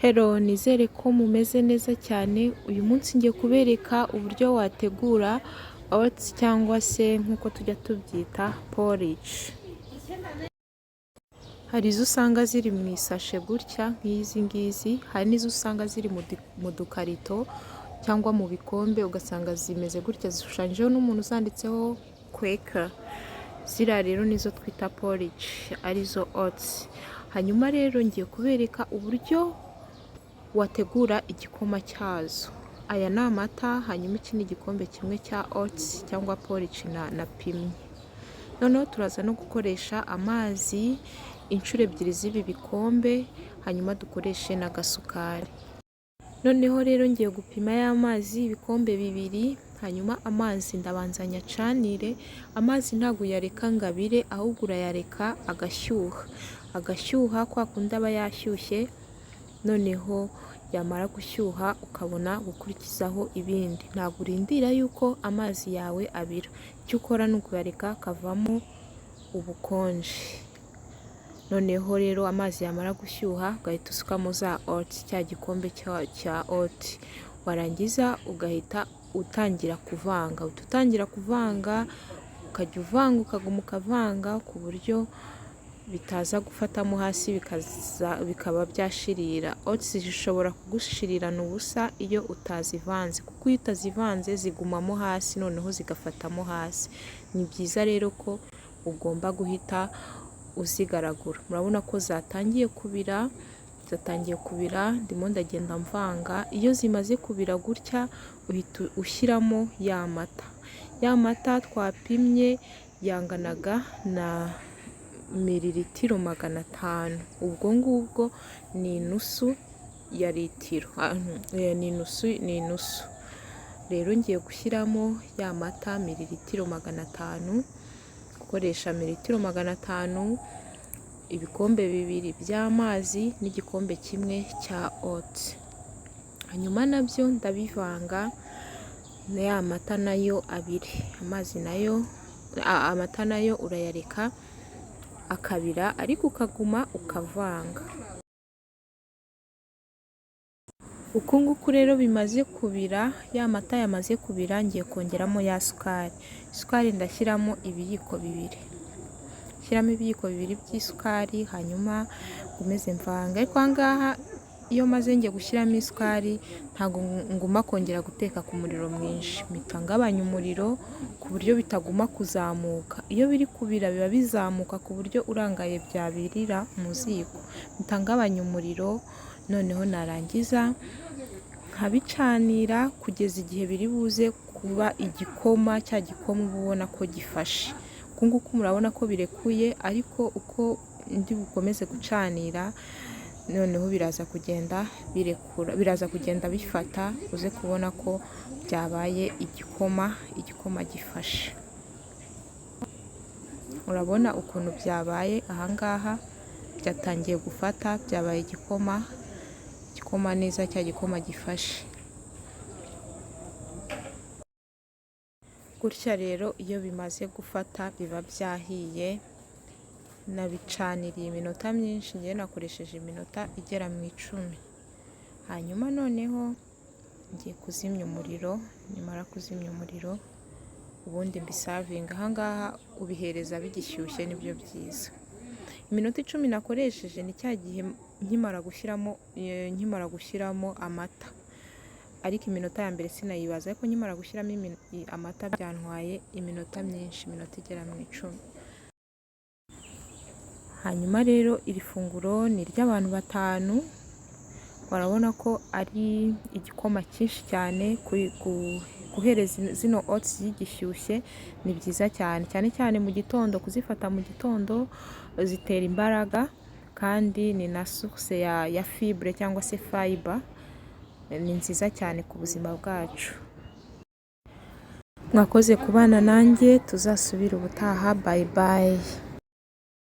Hello, nizere ko mumeze neza cyane. Uyu munsi ngiye kubereka uburyo wategura oats cyangwa se nk'uko tujya tubyita porridge. Hari izo usanga ziri mu isashe gutya nk'izi ngizi, hari n'izo usanga ziri mu dukarito cyangwa mu bikombe ugasanga zimeze gutya zishushanyijeho n'umuntu uzanditseho Quaker. Ziriya rero nizo twita porridge arizo oats. Hanyuma rero ngiye kubereka uburyo wategura igikoma cyazo. Aya ni amata, hanyuma iki ni igikombe kimwe cya oats cyangwa porridge napimye. Noneho turaza no gukoresha amazi inshuro ebyiri z'ibi bikombe, hanyuma dukoreshe n'agasukari. Noneho rero ngiye gupima y'amazi ibikombe bibiri, hanyuma amazi ndabanza nyacanire. Amazi ntabwo uyareka ngo abire, ahubwo urayareka agashyuha kwa kundi aba yashyushye. Noneho yamara gushyuha ukabona gukurikizaho ibindi. Ntabwo urindira yuko amazi yawe abira, icyo ukora ni ukuyareka akavamo ubukonje. Noneho rero amazi yamara gushyuha ugahita usukamo za oats, cya gikombe cya oats. Warangiza ugahita utangira kuvanga, ukajya uvanga ukaguma ukavanga ku buryo bitaza gufatamo hasi bikaba byashirira. Oats zishobora kugushirirana ubusa iyo utazivanze, kuko iyo utazivanze zigumamo hasi noneho zigafatamo hasi. Ni byiza rero ko ugomba guhita uzigaragura. Murabona ko zatangiye kubira, ndimo ndagenda mvanga. Iyo zimaze kubira gutya uhita ushyiramo ya mata twapimye, yanganaga na mililitiro 500. Ubwo ngubwo ni inusu ya litiro, ni inusu. Rero ngiye gushyiramo ya mata mililitiro 500, gukoresha mililitiro 500, ibikombe bibiri by'amazi n'igikombe kimwe cya oats. Hanyuma nabyo ndabivanga, ya mata nayo abiri. Amata nayo urayareka akabira, ariko ukaguma ukavanga. Uku nguku rero bimaze kubira, ya mata yamaze kubira, ngiye kongeramo ya sukari. Isukari ndashyiramo ibiyiko bibiri. Shyiramo ibiyiko bibiri by'isukari, hanyuma ngumeze mvanga. Ariko ahangaha iyo maze ngiye gushyiramo isukari ntabwo nguma kongera guteka ku muriro mwinshi, mpita ngabanya umuriro ku buryo bitaguma kuzamuka. Iyo biri kubira biba bizamuka ku buryo urangaye byabirira mu ziko. Mpita ngabanya umuriro, noneho narangiza nkabicanira kugeza igihe biri buze kuba igikoma, cya gikoma uba ubona ko gifashe. Uku nguku murabona ko birekuye, ariko uko ndi bukomeze gucanira noneho biraza kugenda bifata, uze kubona ko byabaye igikoma gifashe. Urabona ukuntu byabaye ahangaha, byatangiye gufata, byabaye igikoma neza, cya gikoma gifashe. Gutya rero iyo bimaze gufata biba byahiye. Nabicaniriye iminota myinshi, ngiye nakoresheje iminota igera mu 10. Hanyuma noneho ngiye kuzimya umuriro. Nimara kuzimya umuriro ubundi mbisavinga. Ahangaha ubihereza bigishyushye nibyo byiza. Iminota 10 nakoresheje ni cya gihe nkimara gushyiramo amata, ariko iminota ya mbere sinayibaza, ariko nkimara gushyiramo amata byantwaye iminota myinshi, iminota igera mu 10. Hanyuma rero iri funguro ni iry'abantu 5. Warabona ko ari igikoma cyinshi cyane. Guhereza zino oats zigishyushye ni byiza cyane cyane mu gitondo. Kuzifata mu gitondo zitera imbaraga, kandi ni na source ya fibre cyangwa se fiber. Ni nziza cyane ku buzima bwacu. Mwakoze kubana nanjye, tuzasubira ubutaha. Bye bye.